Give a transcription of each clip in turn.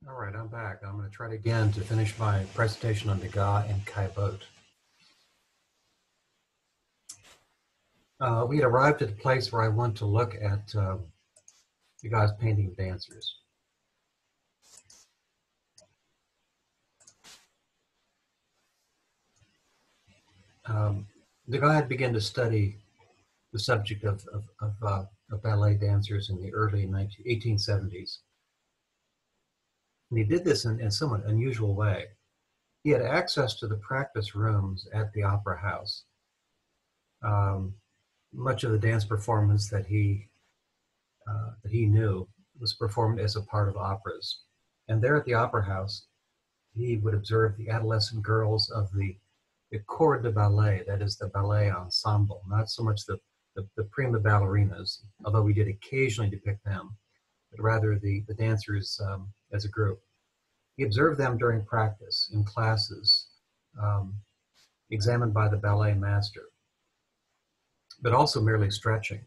All right, I'm back. I'm going to try it again to finish my presentation on Degas and Caillebotte. We had arrived at a place where I want to look at Degas' painting of dancers. Degas had begun to study the subject of ballet dancers in the early 1870s. And he did this in a somewhat unusual way. He had access to the practice rooms at the Opera House. Much of the dance performance that he knew was performed as a part of operas. And there at the Opera House, he would observe the adolescent girls of the corps de ballet, that is the ballet ensemble, not so much the prima ballerinas, although we did occasionally depict them, but rather the dancers as a group. He observed them during practice, in classes, examined by the ballet master, but also merely stretching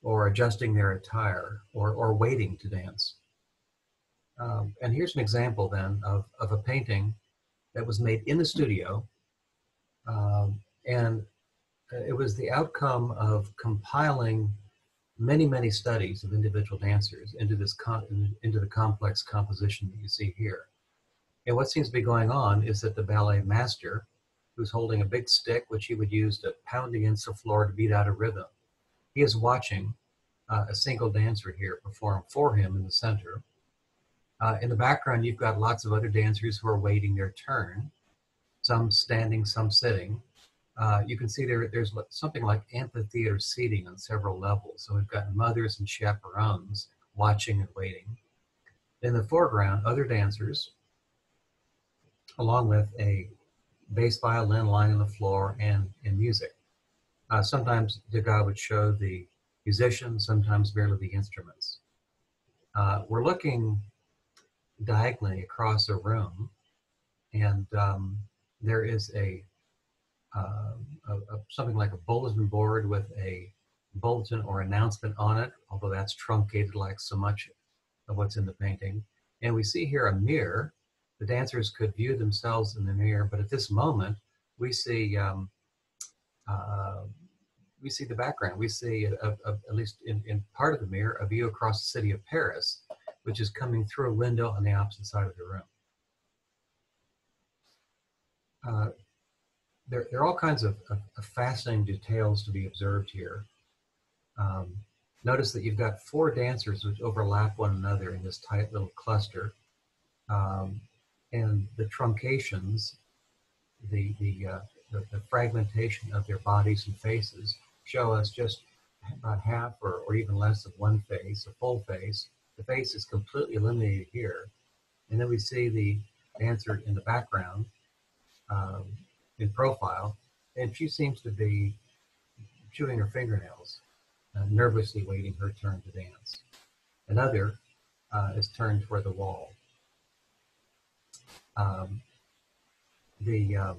or adjusting their attire or waiting to dance. And here's an example then of a painting that was made in the studio, and it was the outcome of compiling many studies of individual dancers into the complex composition that you see here. And what seems to be going on is that the ballet master, who's holding a big stick, which he would use to pound against the floor to beat out a rhythm, he is watching a single dancer here perform for him in the center. In the background, you've got lots of other dancers who are waiting their turn, some standing, some sitting. You can see there's something like amphitheater seating on several levels. So we've got mothers and chaperones watching and waiting. In the foreground, other dancers, along with a bass violin lying on the floor and music. Sometimes Degas would show the musicians, sometimes merely the instruments. We're looking diagonally across a room, and there is something like a bulletin board with a bulletin or announcement on it, although that's truncated like so much of what's in the painting. And we see here a mirror. The dancers could view themselves in the mirror, but at this moment, we see the background. We see, at least in part of the mirror, a view across the city of Paris, which is coming through a window on the opposite side of the room. There are all kinds of fascinating details to be observed here. Notice that you've got four dancers which overlap one another in this tight little cluster. And the truncations, the fragmentation of their bodies and faces show us just about half or even less of one face, a full face. The face is completely eliminated here. And then we see the dancer in the background, in profile, and she seems to be chewing her fingernails, nervously waiting her turn to dance. Another is turned toward the wall. The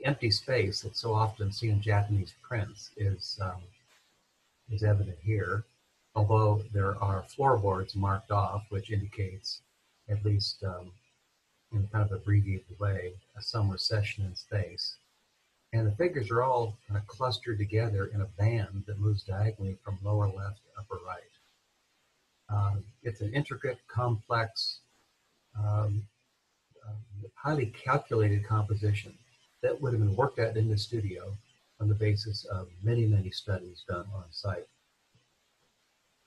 empty space that's so often seen in Japanese prints is evident here, although there are floorboards marked off, which indicates, at least in kind of abbreviated way, some recession in space. And the figures are all kind of clustered together in a band that moves diagonally from lower left to upper right. It's an intricate, complex, highly calculated composition that would have been worked out in the studio on the basis of many studies done on site.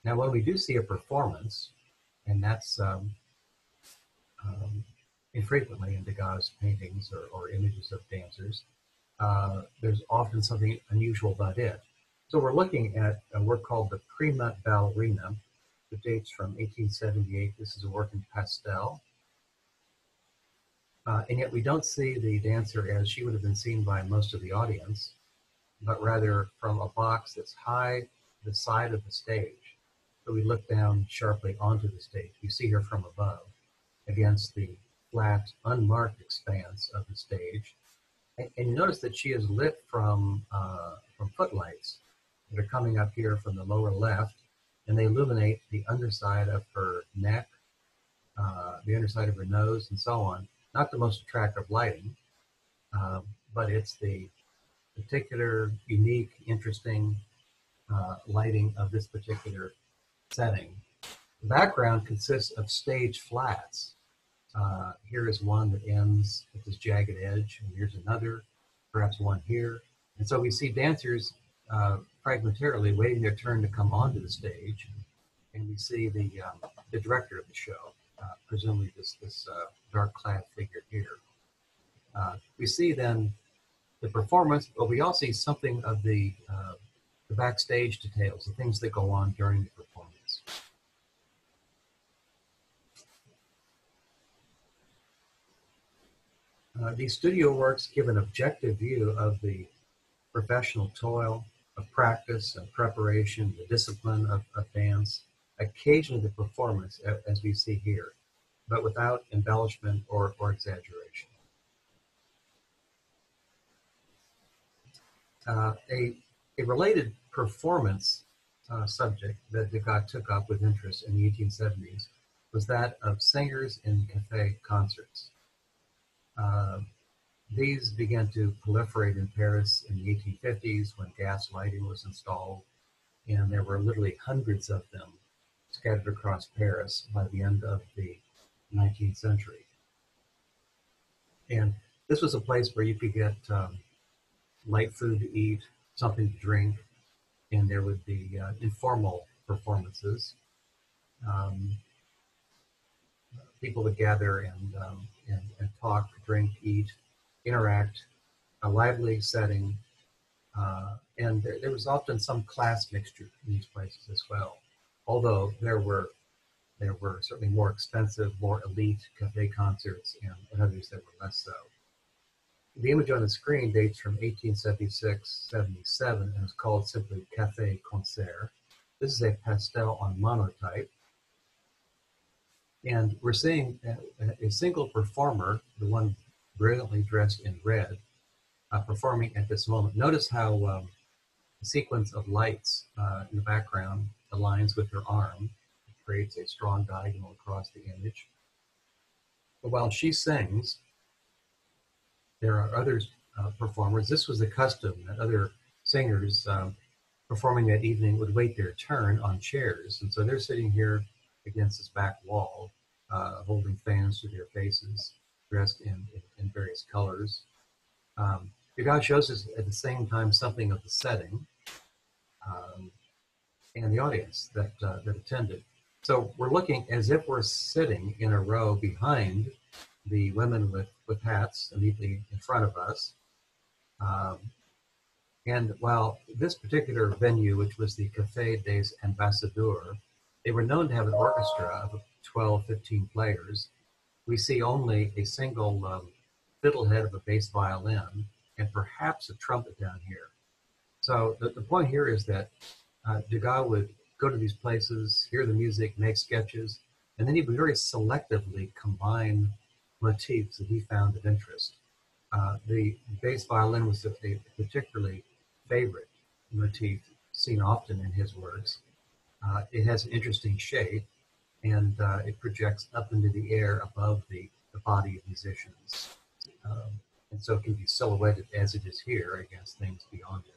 Now, when we do see a performance, and that's infrequently in Degas' paintings or images of dancers, there's often something unusual about it. So we're looking at a work called the Prima Ballerina, that dates from 1878. This is a work in pastel. And yet we don't see the dancer as she would have been seen by most of the audience, but rather from a box that's high to the side of the stage. So we look down sharply onto the stage. You see her from above against the flat, unmarked expanse of the stage. And you notice that she is lit from footlights that are coming up here from the lower left and they illuminate the underside of her neck, the underside of her nose, and so on. Not the most attractive lighting, but it's the particular, unique, interesting lighting of this particular setting. The background consists of stage flats. Here is one that ends with this jagged edge, and here's another, perhaps one here. And so we see dancers fragmentarily waiting their turn to come onto the stage, and we see the director of the show, presumably this dark-clad figure here. We see then the performance, but we also see something of the backstage details, the things that go on during the performance. These studio works give an objective view of the professional toil, of practice and preparation, the discipline of dance, occasionally the performance, as we see here, but without embellishment or exaggeration. A related performance subject that Degas took up with interest in the 1870s was that of singers in cafe concerts. These began to proliferate in Paris in the 1850s when gas lighting was installed, and there were literally hundreds of them scattered across Paris by the end of the 19th century. And this was a place where you could get light food to eat, something to drink, and there would be informal performances. People would gather and talk, drink, eat, interact, a lively setting, and there was often some class mixture in these places as well. Although there were certainly more expensive, more elite cafe concerts and others that were less so. The image on the screen dates from 1876-77 and is called simply Café Concert. This is a pastel on monotype. And we're seeing a single performer, the one brilliantly dressed in red, performing at this moment. Notice how the sequence of lights in the background aligns with her arm. It creates a strong diagonal across the image. But while she sings, there are other performers. This was the custom that other singers performing that evening would wait their turn on chairs. And so they're sitting here against this back wall, holding fans to their faces, dressed in various colors. Degas shows us at the same time something of the setting and the audience that attended. So we're looking as if we're sitting in a row behind the women with hats immediately in front of us. And while this particular venue, which was the Café des Ambassadeurs, they were known to have an orchestra of 12, 15 players, we see only a single fiddlehead of a bass violin and perhaps a trumpet down here. So the point here is that Degas would go to these places, hear the music, make sketches, and then he would very selectively combine motifs that he found of interest. The bass violin was a particularly favorite motif seen often in his works. It has an interesting shape, and it projects up into the air above the body of musicians. And so it can be silhouetted as it is here against things beyond it.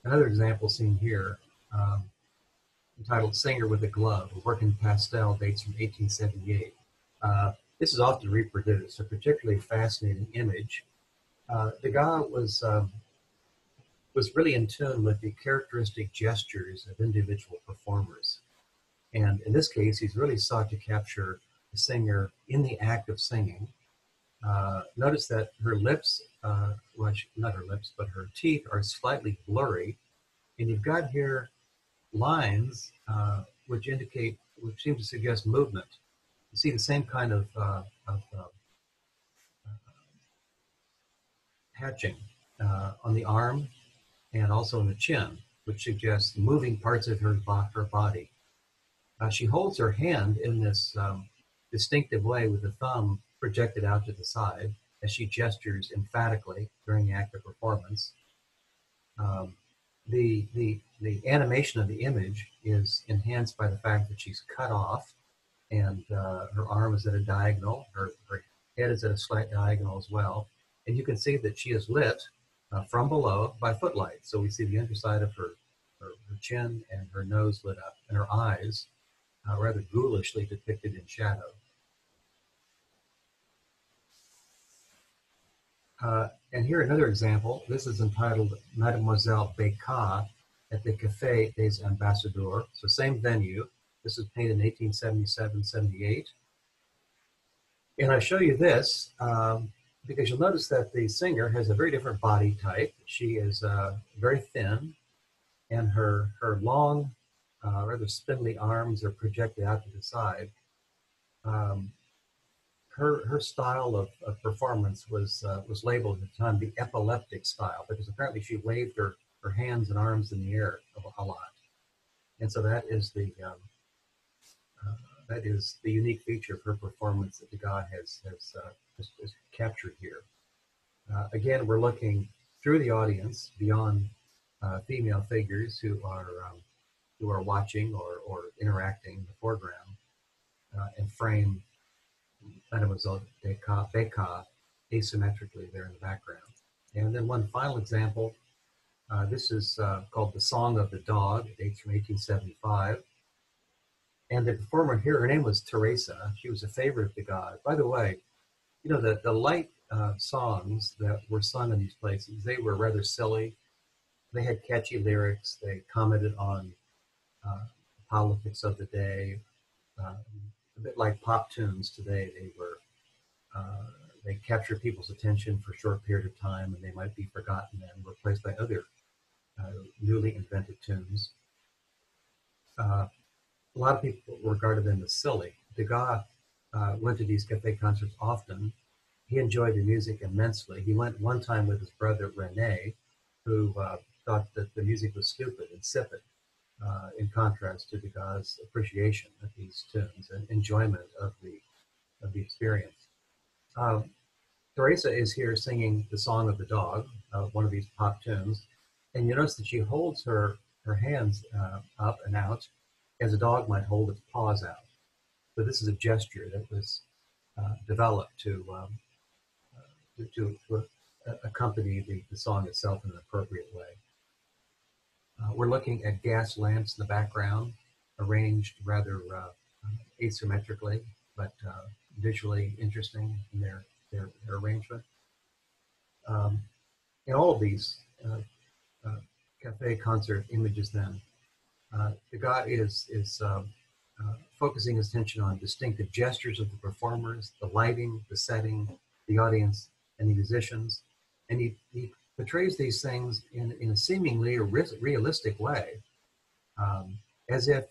Another example seen here, entitled Singer with a Glove, a work in pastel, dates from 1878. This is often reproduced, a particularly fascinating image. Degas was really in tune with the characteristic gestures of individual performers. And in this case, he's really sought to capture the singer in the act of singing. Notice that her lips, well, not her lips, but her teeth are slightly blurry. And you've got here lines which seem to suggest movement. You see the same kind of hatching on the arm and also in the chin, which suggests moving parts of her body. She holds her hand in this distinctive way with the thumb projected out to the side as she gestures emphatically during the act of performance. The animation of the image is enhanced by the fact that she's cut off, and her arm is at a diagonal, her head is at a slight diagonal as well. And you can see that she is lit from below by footlights. So we see the underside of her chin and her nose lit up, and her eyes rather ghoulishly depicted in shadow. And here another example. This is entitled Mademoiselle Becca at the Café des Ambassadeurs. So same venue. This was painted in 1877-78. And I show you this because you'll notice that the singer has a very different body type. She is very thin, and her long, rather spindly arms are projected out to the side. Her style of performance was labeled at the time the epileptic style, because apparently she waved her hands and arms in the air a lot. And so that is the unique feature of her performance that Degas has captured here. Again, we're looking through the audience beyond female figures who are watching or interacting in the foreground, and frame Mademoiselle Becca asymmetrically there in the background. And then one final example. This is called The Song of the Dog. It dates from 1875. And the performer here, her name was Teresa. She was a favorite of Degas. By the way, you know, the light songs that were sung in these places, they were rather silly. They had catchy lyrics. They commented on politics of the day. A bit like pop tunes today. They capture people's attention for a short period of time, and they might be forgotten and replaced by other newly invented tunes. A lot of people regarded them as silly. Degas went to these cafe concerts often. He enjoyed the music immensely. He went one time with his brother René, who thought that the music was stupid and insipid, in contrast to Degas' appreciation of these tunes and enjoyment of the experience. Teresa is here singing the Song of the Dog, one of these pop tunes, and you notice that she holds her hands up and out as a dog might hold its paws out. So this is a gesture that was developed to accompany the song itself in an appropriate way. We're looking at gas lamps in the background, arranged rather asymmetrically, but visually interesting in their arrangement. In all of these cafe concert images, then, Degas is focusing his attention on distinctive gestures of the performers, the lighting, the setting, the audience, and the musicians. And he portrays these things in a seemingly realistic way, as if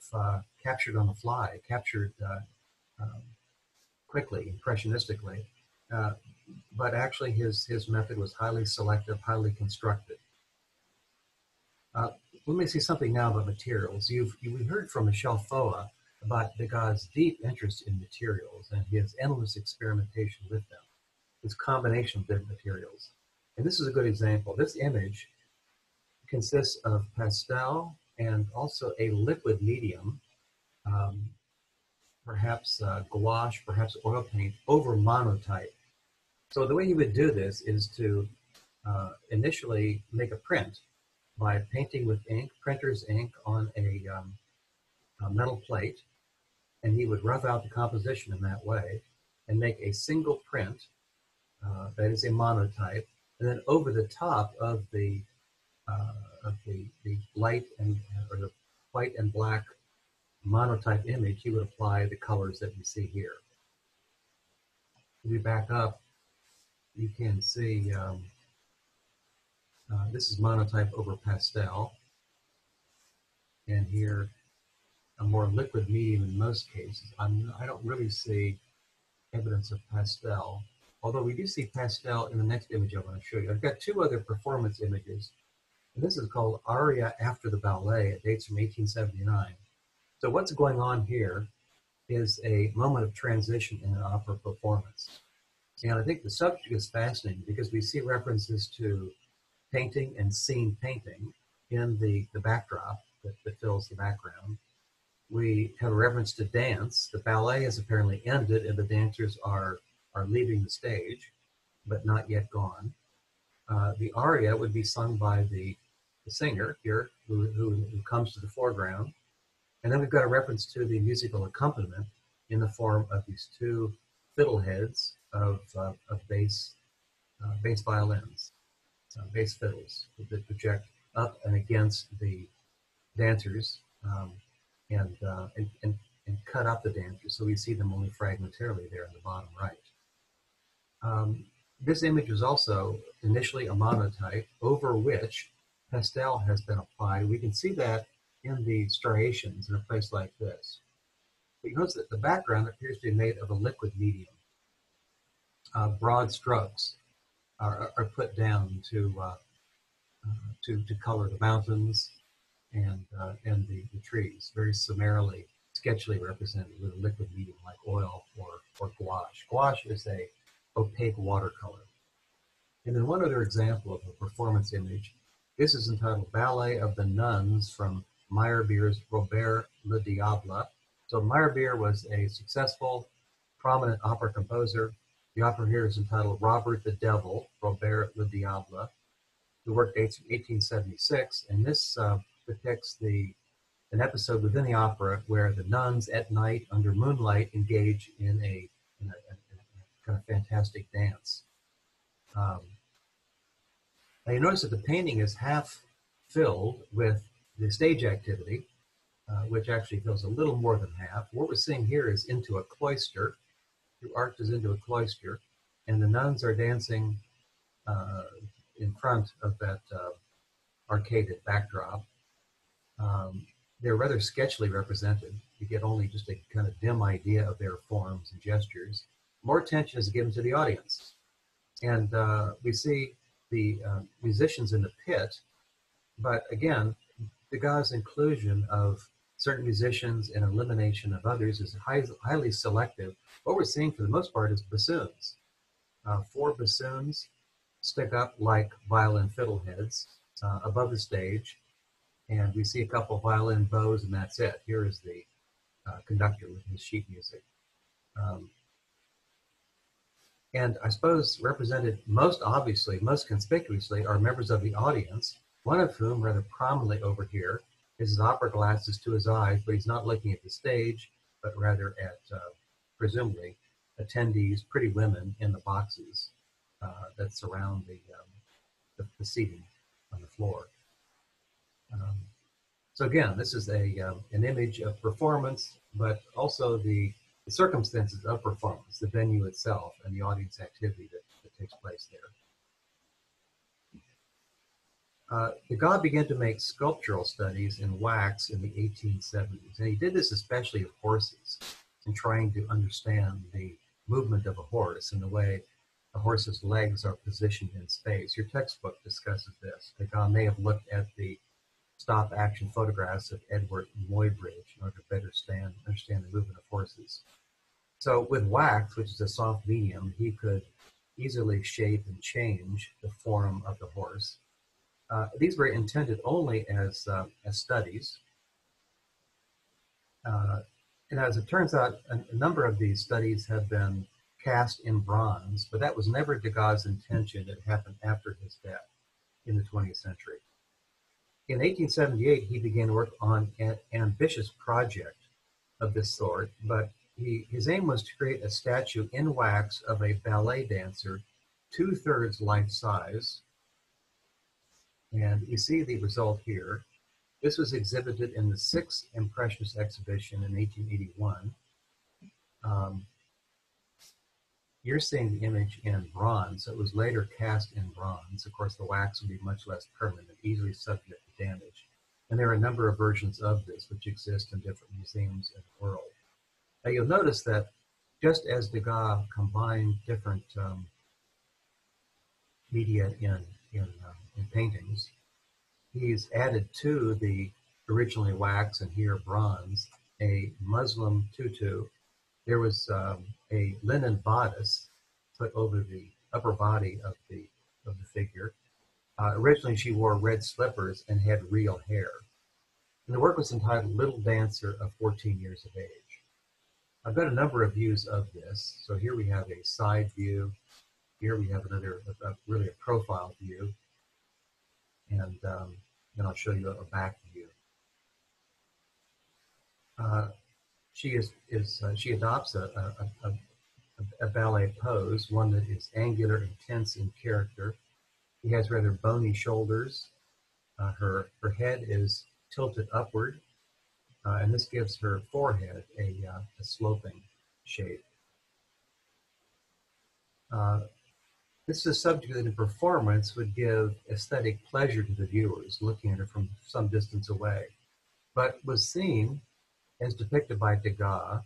captured on the fly, captured quickly, impressionistically. But actually his method was highly selective, highly constructed. Let me say something now about materials. We heard from Michel Foa about Degas' deep interest in materials and his endless experimentation with them, his combination of different materials. And this is a good example. This image consists of pastel and also a liquid medium, perhaps gouache, perhaps oil paint, over monotype. So the way you would do this is to initially make a print by painting with ink, printer's ink, on a metal plate, and he would rough out the composition in that way and make a single print that is a monotype, and then over the top of the light or the white and black monotype image, he would apply the colors that you see here. If you back up, you can see this is monotype over pastel, and here a more liquid medium in most cases. I don't really see evidence of pastel, although we do see pastel in the next image I want to show you. I've got two other performance images, and this is called Aria After the Ballet. It dates from 1879. So what's going on here is a moment of transition in an opera performance. And I think the subject is fascinating because we see references to painting and scene painting, in the backdrop that fills the background. We have a reference to dance. The ballet is apparently ended and the dancers are leaving the stage, but not yet gone. The aria would be sung by the singer here who comes to the foreground. And then we've got a reference to the musical accompaniment in the form of these two fiddleheads of bass violins, bass fiddles that project up and against the dancers and cut up the dancers. So we see them only fragmentarily there in the bottom right. This image was also initially a monotype over which pastel has been applied. We can see that in the striations in a place like this. But you notice that the background appears to be made of a liquid medium. Broad strokes are put down to color the mountains and the trees, very summarily, sketchily represented with a liquid medium like oil or gouache. Gouache is a opaque watercolor. And then one other example of a performance image. This is entitled Ballet of the Nuns from Meyerbeer's Robert le Diable. So Meyerbeer was a successful, prominent opera composer. The opera here is entitled Robert the Devil, Robert le Diable. The work dates from 1876, and this depicts an episode within the opera where the nuns at night under moonlight engage in a kind of fantastic dance. Now you notice that the painting is half filled with the stage activity, which actually fills a little more than half. What we're seeing here is into a cloister. The arch is into a cloister, and the nuns are dancing in front of that arcaded backdrop. They're rather sketchily represented. You get only just a kind of dim idea of their forms and gestures. More attention is given to the audience. And we see the musicians in the pit, but again, Degas' inclusion of certain musicians and elimination of others is highly selective. What we're seeing for the most part is bassoons. 4 bassoons stick up like violin fiddleheads above the stage, and we see a couple of violin bows, and that's it. Here is the conductor with his sheet music. And I suppose represented most obviously, most conspicuously, are members of the audience, one of whom rather prominently over here is his opera glasses to his eyes, but he's not looking at the stage, but rather at, presumably, attendees, pretty women in the boxes that surround the seating on the floor. So again, this is an image of performance, but also the circumstances of performance, the venue itself, and the audience activity that takes place there. Degas began to make sculptural studies in wax in the 1870s, and he did this especially of horses, in trying to understand the movement of a horse and the way a horse's legs are positioned in space. Your textbook discusses this. Degas may have looked at the stop-action photographs of Edward Muybridge in order to better understand the movement of horses. So with wax, which is a soft medium, he could easily shape and change the form of the horse. These were intended only as studies. And as it turns out, a number of these studies have been cast in bronze, but that was never Degas' intention. It happened after his death in the 20th century. In 1878, he began work on an ambitious project of this sort, but his aim was to create a statue in wax of a ballet dancer, 2/3 life size. And you see the result here. This was exhibited in the 6th Impressionist exhibition in 1881. You're seeing the image in bronze. So it was later cast in bronze. Of course, the wax would be much less permanent, easily subject to damage. And there are a number of versions of this which exist in different museums in the world. Now you'll notice that just as Degas combined different media in paintings, he's added to the originally wax and here bronze a muslin tutu. There was a linen bodice put over the upper body of the figure. Originally, she wore red slippers and had real hair. And the work was entitled Little Dancer of 14 Years of Age. I've got a number of views of this. So here we have a side view. Here we have another, really a profile view. And then I'll show you a back view. She adopts a ballet pose, one that is angular and tense in character. She has rather bony shoulders. Her head is tilted upward, and this gives her forehead a sloping shape. This is a subject that in performance would give aesthetic pleasure to the viewers looking at her from some distance away, but was seen as depicted by Degas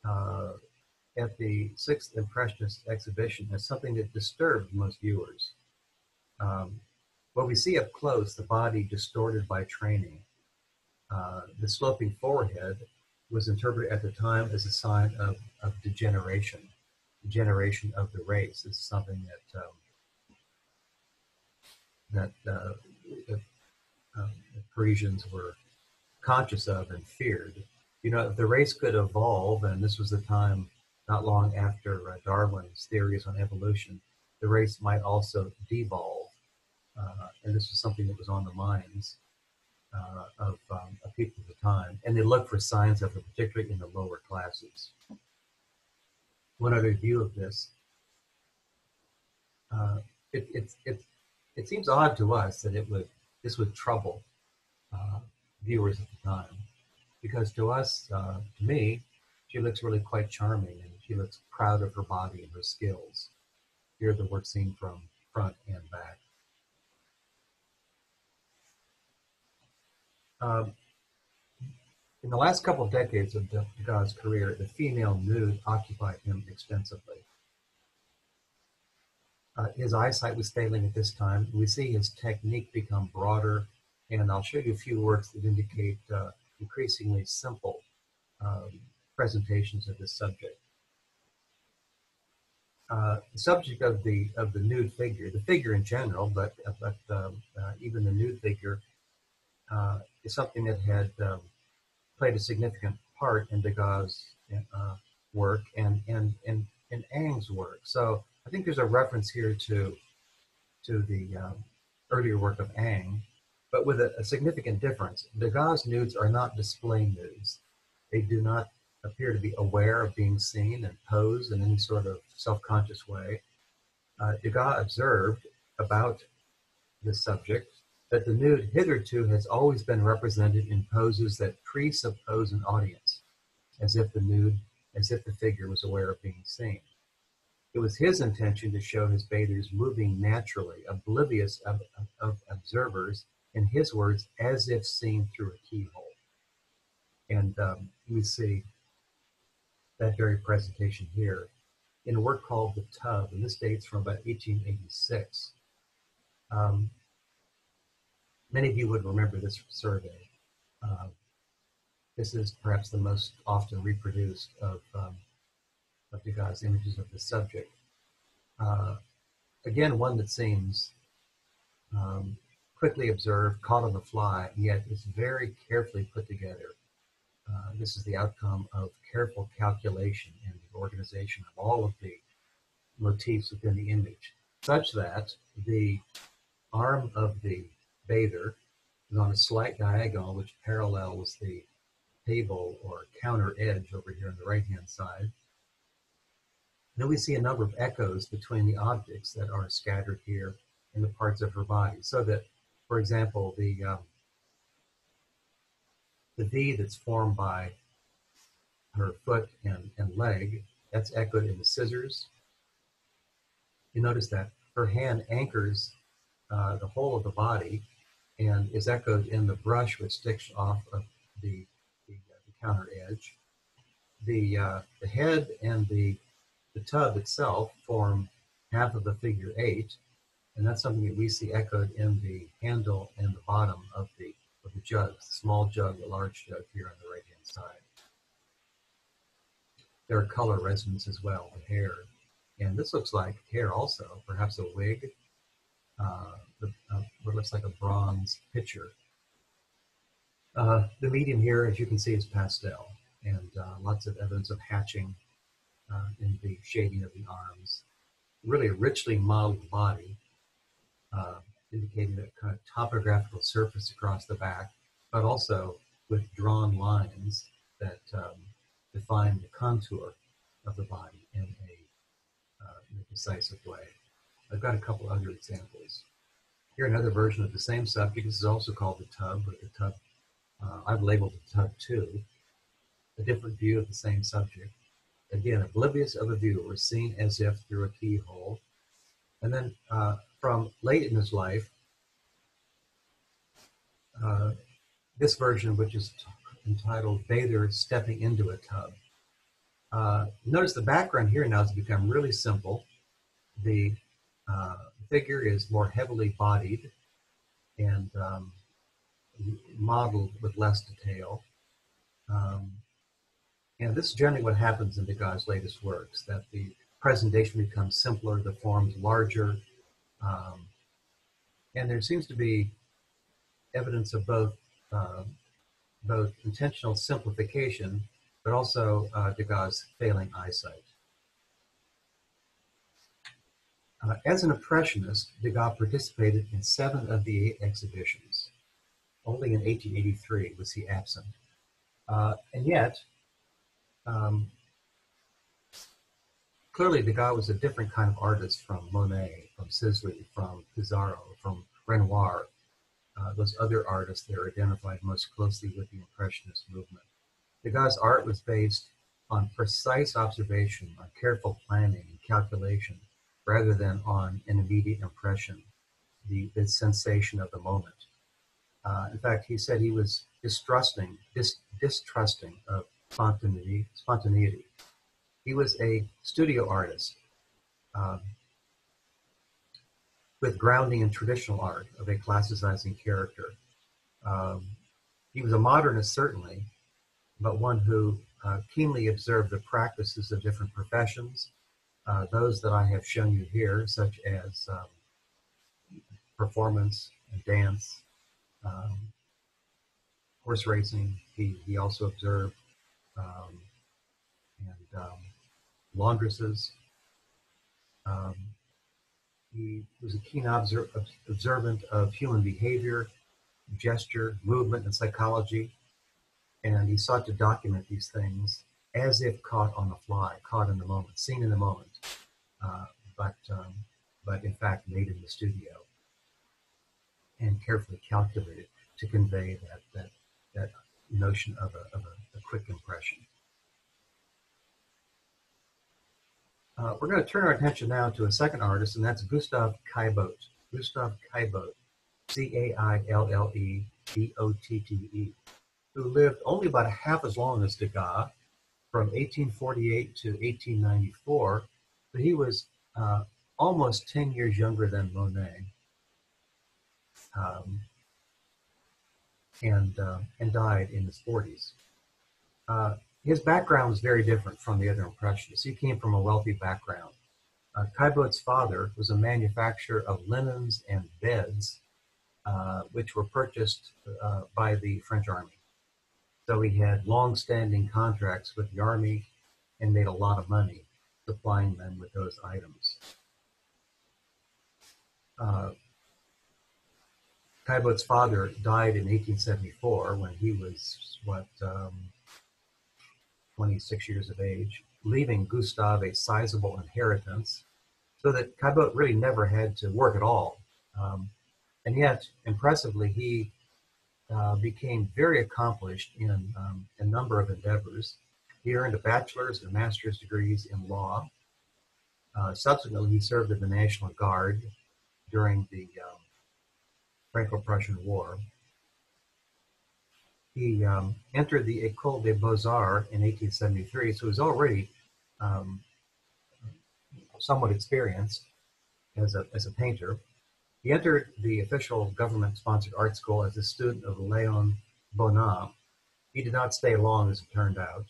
at the 6th Impressionist exhibition as something that disturbed most viewers. What we see up close, the body distorted by training, the sloping forehead was interpreted at the time as a sign of degeneration of the race. This is something that the Parisians were conscious of and feared. You know, if the race could evolve, and this was the time not long after Darwin's theories on evolution, the race might also devolve. And this was something that was on the minds of people at the time. And they looked for signs of it, particularly in the lower classes. One other view of this, it seems odd to us that this would trouble viewers at the time, because to us, to me, she looks really quite charming, and she looks proud of her body and her skills. Here the work seen from front and back. In the last couple of decades of Degas' career, the female nude occupied him extensively. His eyesight was failing at this time. We see his technique become broader, and I'll show you a few works that indicate increasingly simple presentations of this subject. The subject of the nude figure, the figure in general, but even the nude figure, is something that had played a significant part in Degas' work and Ingres' work. So I think there's a reference here to the earlier work of Ingres, but with a significant difference. Degas' nudes are not display nudes. They do not appear to be aware of being seen and posed in any sort of self-conscious way. Degas observed about this subject that the nude hitherto has always been represented in poses that presuppose an audience, as if the figure was aware of being seen. It was his intention to show his bathers moving naturally, oblivious of observers, in his words, as if seen through a keyhole. And we see that very presentation here in a work called The Tub, and this dates from about 1886. Many of you would remember this survey. This is perhaps the most often reproduced of Degas' images of the subject. Again, one that seems quickly observed, caught on the fly, yet is very carefully put together. This is the outcome of careful calculation and the organization of all of the motifs within the image, such that the arm of the bather is on a slight diagonal which parallels the table or counter edge over here on the right-hand side. Then we see a number of echoes between the objects that are scattered here in the parts of her body, so that, for example, the V that's formed by her foot and leg, that's echoed in the scissors. You notice that her hand anchors the whole of the body and is echoed in the brush which sticks off of the counter edge. The head and the tub itself form half of the figure 8, and that's something that we see echoed in the handle and the bottom of the jug, the small jug, the large jug here on the right-hand side. There are color resonance as well, the hair. And this looks like hair also, perhaps a wig. what looks like a bronze pitcher. The medium here, as you can see, is pastel, and lots of evidence of hatching in the shading of the arms. Really a richly modeled body, indicating a kind of topographical surface across the back, but also with drawn lines that define the contour of the body in a decisive way. I've got a couple other examples. Here, another version of the same subject. This is also called the tub, but the tub, I've labeled the tub 2, a different view of the same subject. Again, oblivious of the viewer, seen as if through a keyhole. And then from late in his life, this version, which is entitled Bather Stepping into a Tub. Notice the background here now has become really simple. The figure is more heavily bodied and modeled with less detail. And this is generally what happens in Degas' latest works, that the presentation becomes simpler, the forms larger, and there seems to be evidence of both intentional simplification, but also Degas' failing eyesight. As an impressionist, Degas participated in 7 of the 8 exhibitions. Only in 1883 was he absent. And yet, clearly Degas was a different kind of artist from Monet, from Sisley, from Pissarro, from Renoir, those other artists that are identified most closely with the Impressionist movement. Degas' art was based on precise observation, on careful planning and calculation, rather than on an immediate impression, the sensation of the moment. In fact, he said he was distrusting of spontaneity. He was a studio artist with grounding in traditional art of a classicizing character. He was a modernist, certainly, but one who keenly observed the practices of different professions, those that I have shown you here, such as performance and dance, horse racing. He also observed laundresses. He was a keen observant of human behavior, gesture, movement, and psychology, and he sought to document these things as if caught on the fly, caught in the moment, seen in the moment, but in fact made in the studio and carefully calculated to convey that notion of a quick impression. We're going to turn our attention now to a second artist, and that's Degas Caillebotte. Degas Caillebotte, Caillebotte, who lived only about half as long as Degas, from 1848 to 1894, but he was almost 10 years younger than Monet, and died in his 40s. His background was very different from the other Impressionists. He came from a wealthy background. Caillebotte's father was a manufacturer of linens and beds, which were purchased by the French army. So he had long-standing contracts with the army and made a lot of money supplying them with those items. Caillebotte's father died in 1874 when he was, 26 years of age, leaving Gustave a sizable inheritance, so that Caillebotte really never had to work at all. And yet, impressively, he became very accomplished in a number of endeavors. He earned a bachelor's and master's degrees in law. Subsequently, he served in the National Guard during the Franco-Prussian War. He entered the École des Beaux-Arts in 1873, so he was already somewhat experienced as a painter. He entered the official government-sponsored art school as a student of Léon Bonnat. He did not stay long, as it turned out.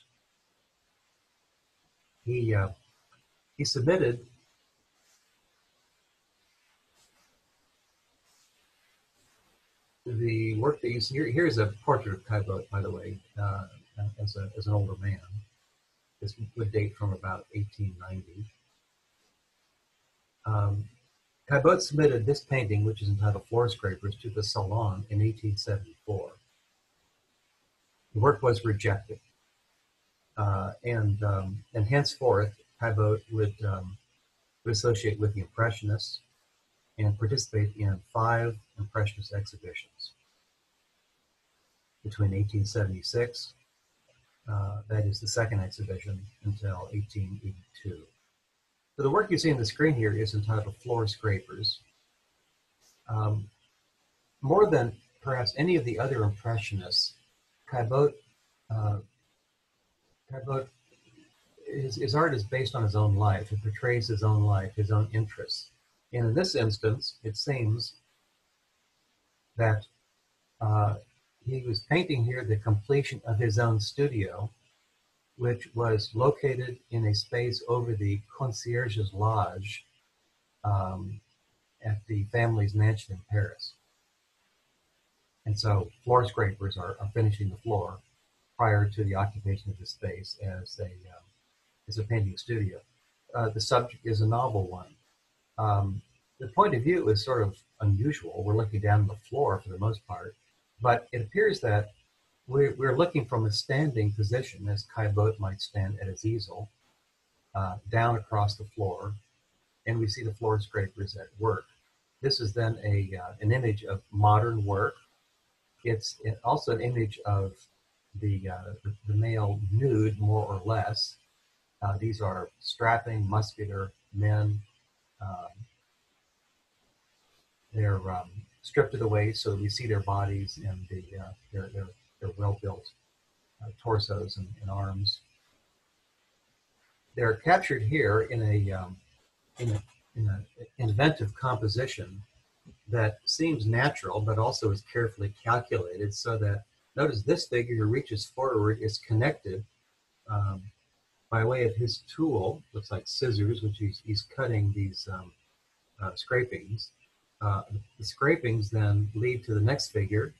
He submitted The work that you see here, here's a portrait of Caillebotte, by the way, as an older man. This would date from about 1890. Caillebotte submitted this painting, which is entitled Floor Scrapers, to the Salon in 1874. The work was rejected, and henceforth, Caillebotte would associate with the Impressionists and participate in 5 Impressionist exhibitions between 1876, that is the second exhibition, until 1882. So the work you see on the screen here is entitled Floor Scrapers. More than perhaps any of the other Impressionists, Caillebotte, his art is based on his own life. It portrays his own life, his own interests. And in this instance, it seems that he was painting here the completion of his own studio, which was located in a space over the concierge's lodge at the family's mansion in Paris. And so floor scrapers are finishing the floor prior to the occupation of the space as a painting studio. The subject is a novel one. The point of view is sort of unusual. We're looking down on the floor for the most part, but it appears that we're looking from a standing position, as Caillebotte might stand at his easel, down across the floor, and we see the floor scrapers at work. This is then an image of modern work. It's also an image of the male nude, more or less. These are strapping, muscular men. They're stripped to the waist, so we see their bodies and their well-built torsos and arms. They're captured here in an inventive composition that seems natural, but also is carefully calculated, so that, notice this figure who reaches forward is connected by way of his tool, looks like scissors, which he's cutting these scrapings. The scrapings then lead to the next figure,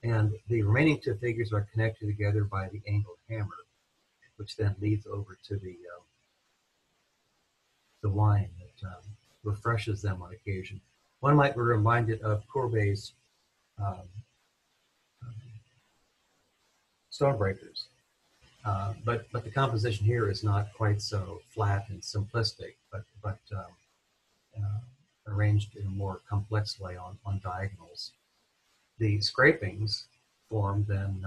and the remaining 2 figures are connected together by the angled hammer, which then leads over to the wine that refreshes them on occasion. One might be reminded of Courbet's Stonebreakers, but the composition here is not quite so flat and simplistic, but arranged in a more complex way on diagonals. The scrapings form then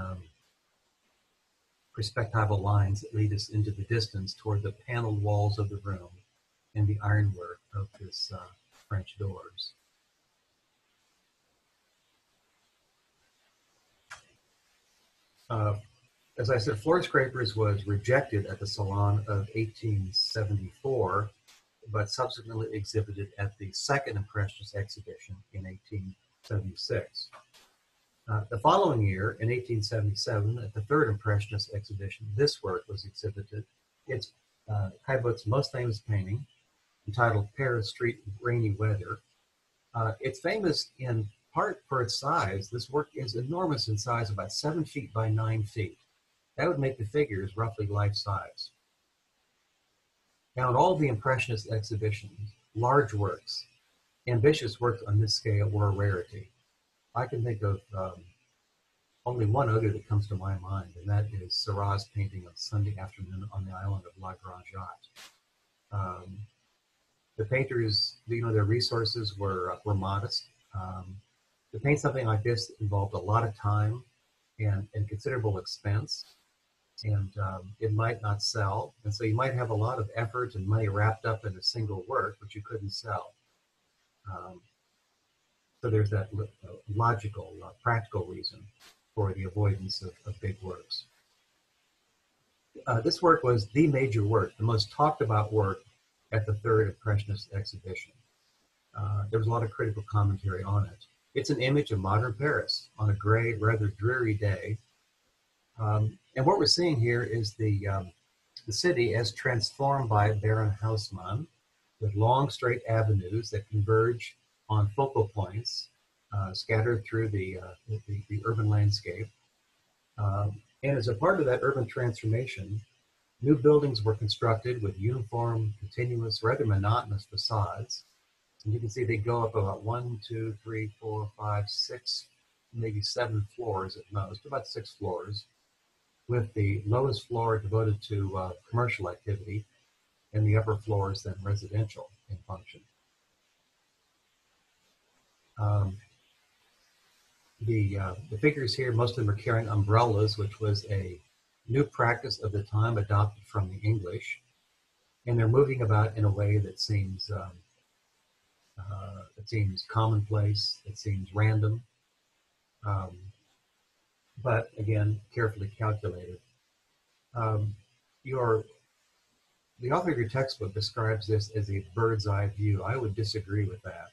perspectival lines that lead us into the distance toward the paneled walls of the room and the ironwork of this French doors. As I said, Floor Scrapers was rejected at the Salon of 1874, but subsequently exhibited at the second Impressionist exhibition in 1876. The following year, in 1877, at the third Impressionist exhibition, this work was exhibited. It's Caillebotte's most famous painting, entitled Paris Street Rainy Weather. It's famous in part for its size. This work is enormous in size, about 7 feet by 9 feet. That would make the figures roughly life-size. Now, in all the Impressionist exhibitions, large works, ambitious works on this scale were a rarity. I can think of only one other that comes to my mind, and that is Seurat's painting of Sunday Afternoon on the island of La Grande Jatte. The painters, their resources were modest. To paint something like this involved a lot of time and considerable expense, and it might not sell. And so you might have a lot of effort and money wrapped up in a single work, but you couldn't sell. So there's that logical, practical reason for the avoidance of big works. This work was the major work, the most talked about work at the third Impressionist exhibition. There was a lot of critical commentary on it. It's an image of modern Paris on a gray, rather dreary day. And what we're seeing here is the city as transformed by Baron Haussmann, with long, straight avenues that converge on focal points scattered through the urban landscape. And as a part of that urban transformation, new buildings were constructed with uniform, continuous, rather monotonous facades. And you can see they go up about 1, 2, 3, 4, 5, 6, maybe 7 floors at most, about 6 floors, with the lowest floor devoted to commercial activity, and the upper floors then residential in function. The figures here, most of them are carrying umbrellas, which was a new practice of the time adopted from the English, and they're moving about in a way that seems commonplace, it seems random, but again, carefully calculated. The author of your textbook describes this as a bird's eye view. I would disagree with that.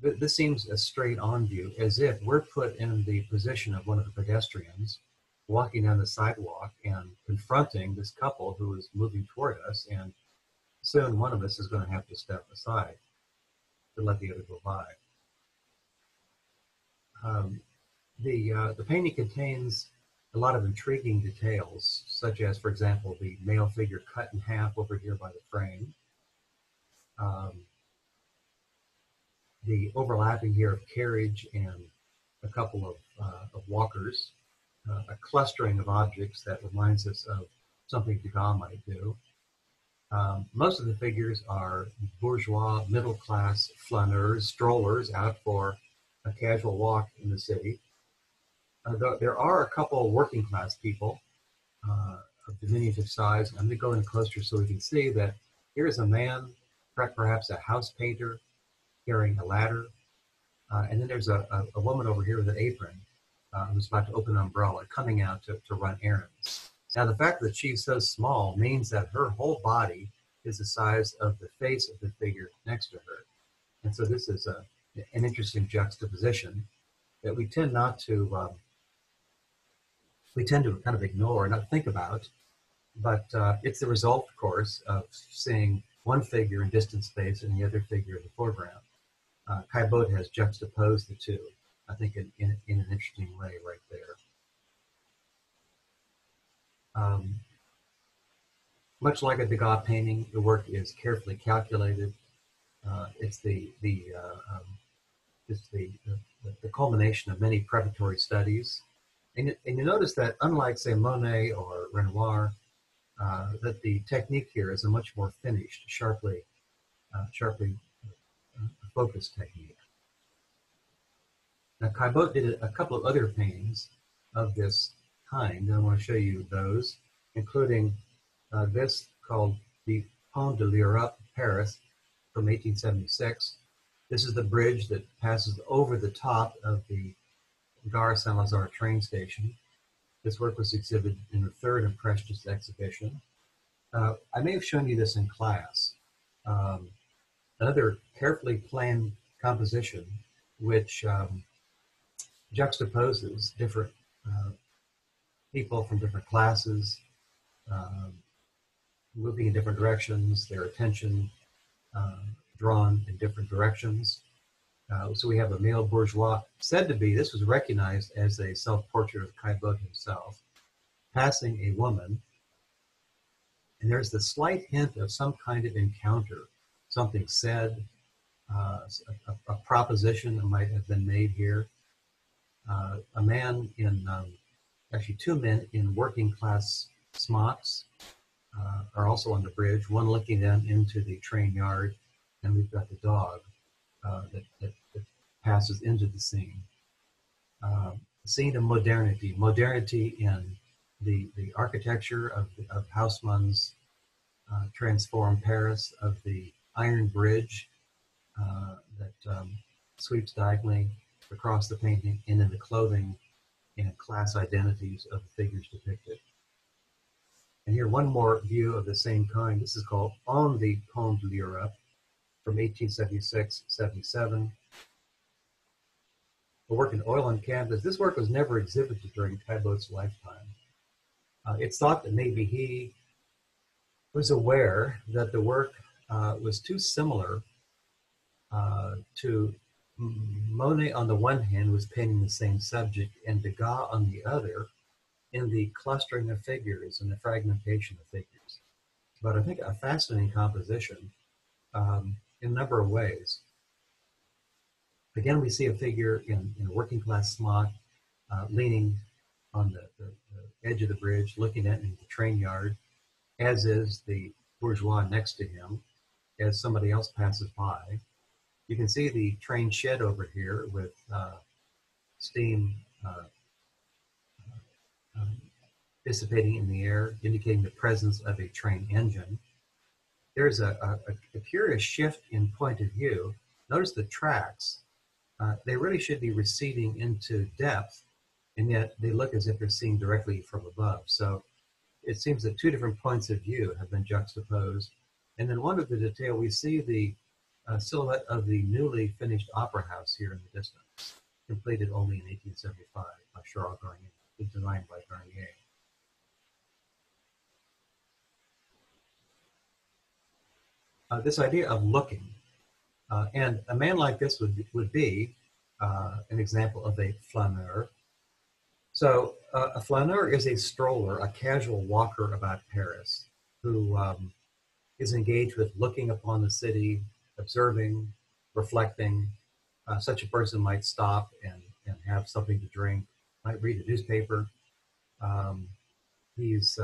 This seems a straight on view, as if we're put in the position of one of the pedestrians walking down the sidewalk and confronting this couple who is moving toward us, and soon one of us is going to have to step aside to let the other go by. The painting contains a lot of intriguing details, such as, for example, the male figure cut in half over here by the frame. The overlapping here of carriage and a couple of walkers, a clustering of objects that reminds us of something Degas might do. Most of the figures are bourgeois, middle-class flaneurs, strollers out for a casual walk in the city. There are a couple of working-class people of diminutive size. I'm going to go in closer so we can see that here's a man, perhaps a house painter, carrying a ladder. And then there's a woman over here with an apron who's about to open an umbrella, coming out to run errands. Now, the fact that she's so small means that her whole body is the size of the face of the figure next to her. And so this is an interesting juxtaposition that we tend to kind of ignore, not think about, but it's the result, of course, of seeing one figure in distant space and the other figure in the foreground. Caillebotte has juxtaposed the two, I think, in an interesting way right there. Much like a Degas painting, the work is carefully calculated. It's the culmination of many preparatory studies. And you notice that, unlike, say, Monet or Renoir, that the technique here is a much more finished, sharply focused technique. Now, Caillebotte did a couple of other paintings of this kind, and I want to show you those, including this called the Pont de l'Europe, Paris, from 1876. This is the bridge that passes over the top of the Gare Saint-Lazare train station. This work was exhibited in the third Impressionist exhibition. I may have shown you this in class. Another carefully planned composition which juxtaposes different people from different classes, moving in different directions, their attention drawn in different directions. So we have a male bourgeois, said to be, this was recognized as a self-portrait of Caillebotte himself, passing a woman. And there's the slight hint of some kind of encounter, something said, a proposition that might have been made here. A man in, actually two men in working class smocks are also on the bridge, one looking then into the train yard, and we've got the dog that passes into the scene. Scene of modernity in the architecture of Haussmann's transformed Paris, of the iron bridge that sweeps diagonally across the painting, and in the clothing and class identities of the figures depicted. And here, one more view of the same kind. This is called On the Pont de l'Europe from 1876-77. A work in oil and canvas. This work was never exhibited during Caillebotte's lifetime. It's thought that maybe he was aware that the work was too similar to Monet on the one hand was painting the same subject, and Degas on the other, in the clustering of figures and the fragmentation of figures. But I think a fascinating composition in a number of ways. Again, we see a figure in a working class smock leaning on the edge of the bridge, looking at the train yard, as is the bourgeois next to him, as somebody else passes by. You can see the train shed over here with steam dissipating in the air, indicating the presence of a train engine. There's a curious shift in point of view. Notice the tracks. They really should be receding into depth, and yet they look as if they're seen directly from above. So it seems that two different points of view have been juxtaposed. And then one of the detail, we see the silhouette of the newly finished opera house here in the distance, completed only in 1875 by Charles Garnier, designed by Garnier. This idea of looking, and a man like this would be an example of a flaneur. So a flaneur is a stroller, a casual walker about Paris, who is engaged with looking upon the city, observing, reflecting. Such a person might stop and have something to drink, might read a newspaper. He's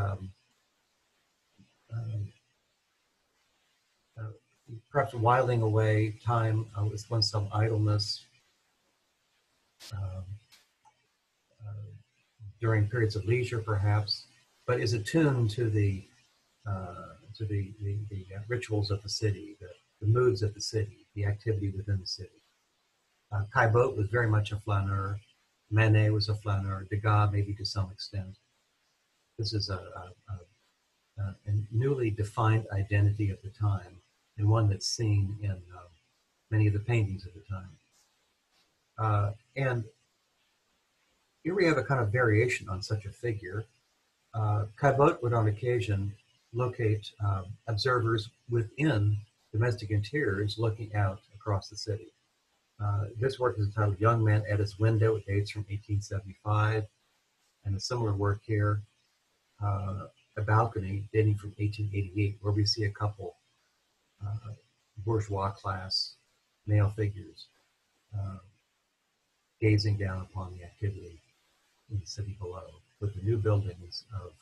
perhaps whiling away time with some idleness during periods of leisure, perhaps, but is attuned to the rituals of the city, the moods of the city, the activity within the city. Caillebotte was very much a flaneur. Manet was a flaneur. Degas, maybe to some extent. This is a newly defined identity of the time, and one that's seen in many of the paintings of the time. And here we have a kind of variation on such a figure. Caillebotte would on occasion locate observers within domestic interiors looking out across the city. This work is entitled Young Man at His Window. It dates from 1875. And a similar work here, a balcony dating from 1888, where we see a couple bourgeois class male figures gazing down upon the activity in the city below, with the new buildings of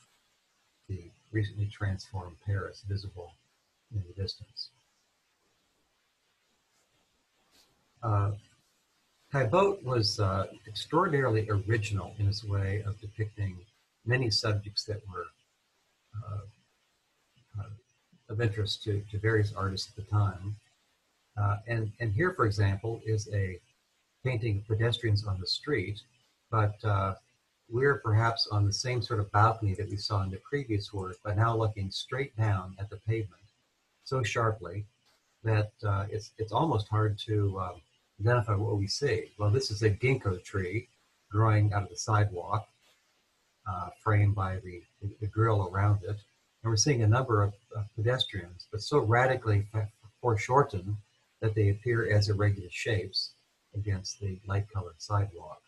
the recently transformed Paris visible in the distance. Caillebotte was extraordinarily original in his way of depicting many subjects that were of interest to various artists at the time. And here, for example, is a painting of pedestrians on the street, but we're perhaps on the same sort of balcony that we saw in the previous work, but now looking straight down at the pavement so sharply that it's almost hard to identify what we see. Well, this is a ginkgo tree growing out of the sidewalk, framed by the grill around it. And we're seeing a number of pedestrians, but so radically foreshortened that they appear as irregular shapes against the light-colored sidewalk.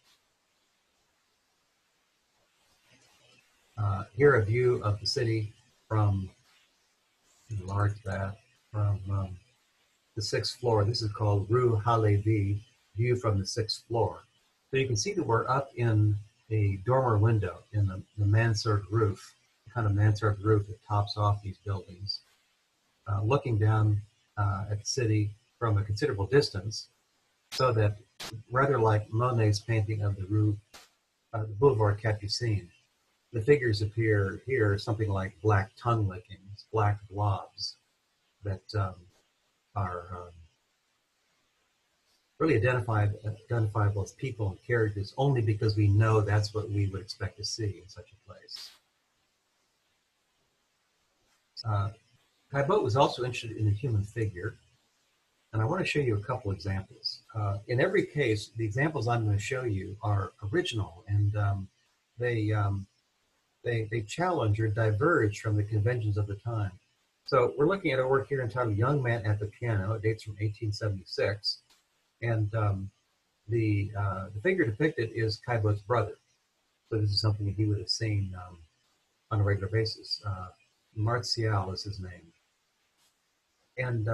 Here, a view of the city from, enlarge that, from the sixth floor. This is called Rue Halévy, view from the sixth floor. So you can see that we're up in a dormer window in the mansard roof, the kind of mansard roof that tops off these buildings, looking down at the city from a considerable distance, so that rather like Monet's painting of the Boulevard Capucine, the figures appear here something like black tongue lickings, black blobs that are really identifiable as people and characters only because we know that's what we would expect to see in such a place. Caillebotte was also interested in the human figure, and I want to show you a couple examples. In every case, the examples I'm going to show you are original, and they challenge or diverge from the conventions of the time. So we're looking at a work here entitled Young Man at the Piano. It dates from 1876. And the figure depicted is Caillebotte's brother. So this is something that he would have seen on a regular basis. Martial is his name. And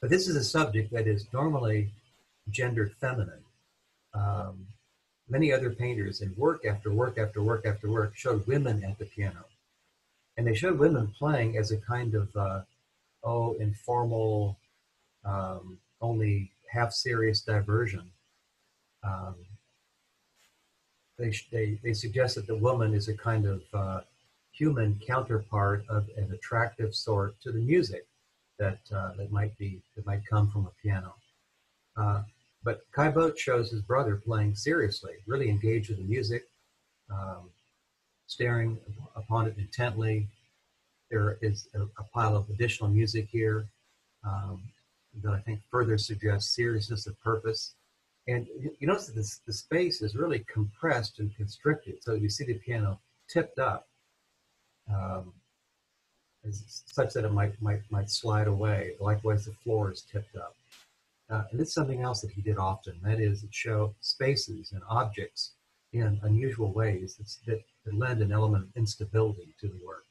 but this is a subject that is normally gendered feminine. Um, Many other painters in work after work after work after work showed women at the piano. And they showed women playing as a kind of, informal, only half serious diversion. Um, they suggest that the woman is a kind of human counterpart of an attractive sort to the music that might come from a piano. But Caillebotte shows his brother playing seriously, really engaged with the music, staring upon it intently. There is a pile of additional music here that I think further suggests seriousness of purpose. And you notice that the space is really compressed and constricted. So you see the piano tipped up, such that it might slide away. Likewise, the floor is tipped up. And it's something else that he did often. That is, it show spaces and objects in unusual ways that lend an element of instability to the work.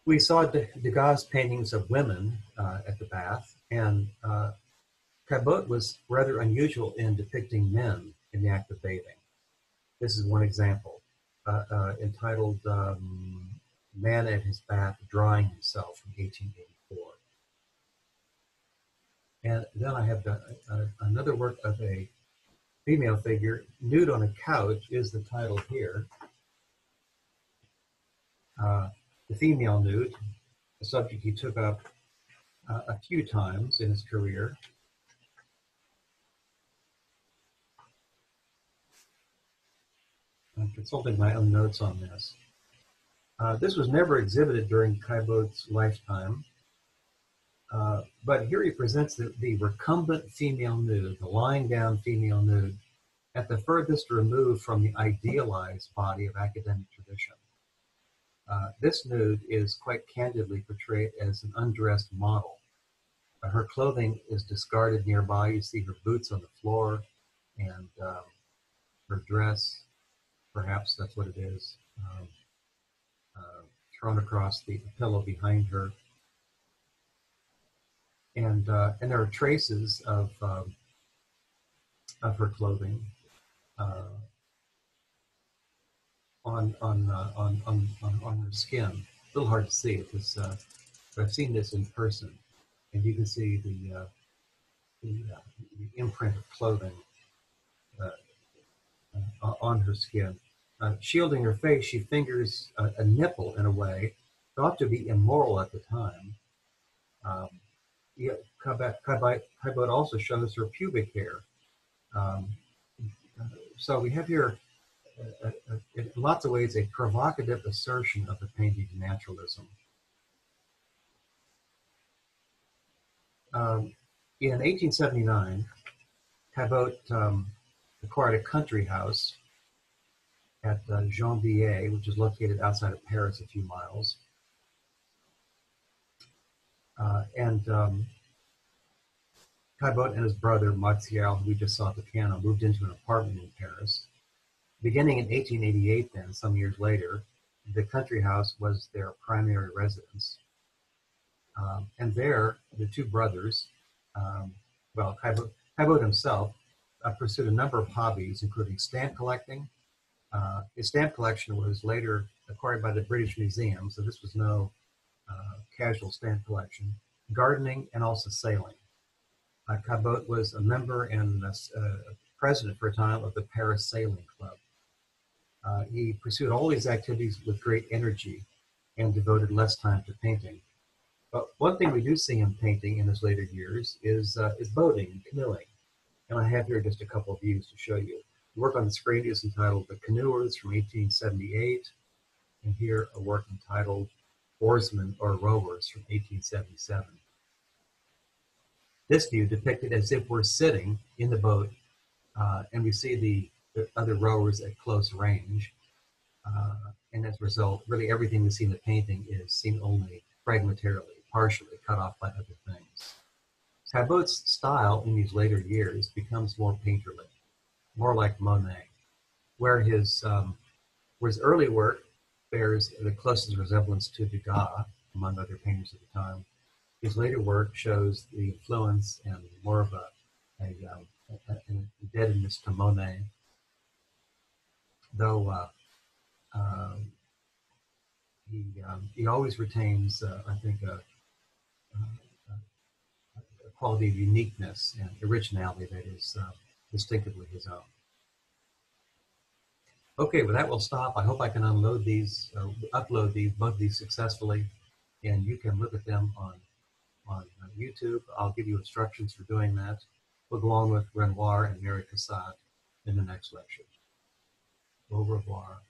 We saw Degas' paintings of women at the bath, and Caillebotte was rather unusual in depicting men in the act of bathing. This is one example, entitled Man at His Bath Drying Himself from 1884. And then I have another work of a female figure, nude on a couch is the title here. The female nude, a subject he took up a few times in his career. I'm consulting my own notes on this. This was never exhibited during Caillebotte's lifetime, but here he presents the recumbent female nude, the lying down female nude, at the furthest remove from the idealized body of academic tradition. This nude is quite candidly portrayed as an undressed model. Her clothing is discarded nearby. You see her boots on the floor, and her dress, perhaps that's what it is, thrown across the pillow behind her. And there are traces of her clothing on her skin. A little hard to see it, but I've seen this in person, and you can see the imprint of clothing on her skin. Shielding her face, she fingers a nipple in a way thought to be immoral at the time. Caillebotte also shows her pubic hair. So we have here, in lots of ways, a provocative assertion of the painting naturalism. In 1879, Caillebotte acquired a country house at Gennevilliers, which is located outside of Paris a few miles. Caillebotte and his brother, Martial, who we just saw at the piano, moved into an apartment in Paris. Beginning in 1888, then, some years later, the country house was their primary residence. And there, the two brothers, Caillebotte himself pursued a number of hobbies, including stamp collecting. His stamp collection was later acquired by the British Museum, so this was no casual stamp collection. Gardening and also sailing. Caillebotte was a member and president for a time of the Paris Sailing Club. He pursued all these activities with great energy and devoted less time to painting. But one thing we do see him painting in his later years is boating and canoeing. And I have here just a couple of views to show you. The work on the screen is entitled The Canoers from 1878, and here a work entitled Oarsmen or Rowers from 1877. This view depicted as if we're sitting in the boat, and we see the other rowers at close range. And as a result, really everything we see in the painting is seen only fragmentarily, partially cut off by other things. Caillebotte's style in these later years becomes more painterly, more like Monet, where his early work bears the closest resemblance to Degas, among other painters of the time. His later work shows the influence and more of an indebtedness to Monet, though he always retains, I think, a quality of uniqueness and originality that is distinctively his own. Okay, with that we'll stop. I hope I can upload both of these successfully, and you can look at them on YouTube. I'll give you instructions for doing that. We'll go on with Renoir and Mary Cassatt in the next lecture. Au revoir.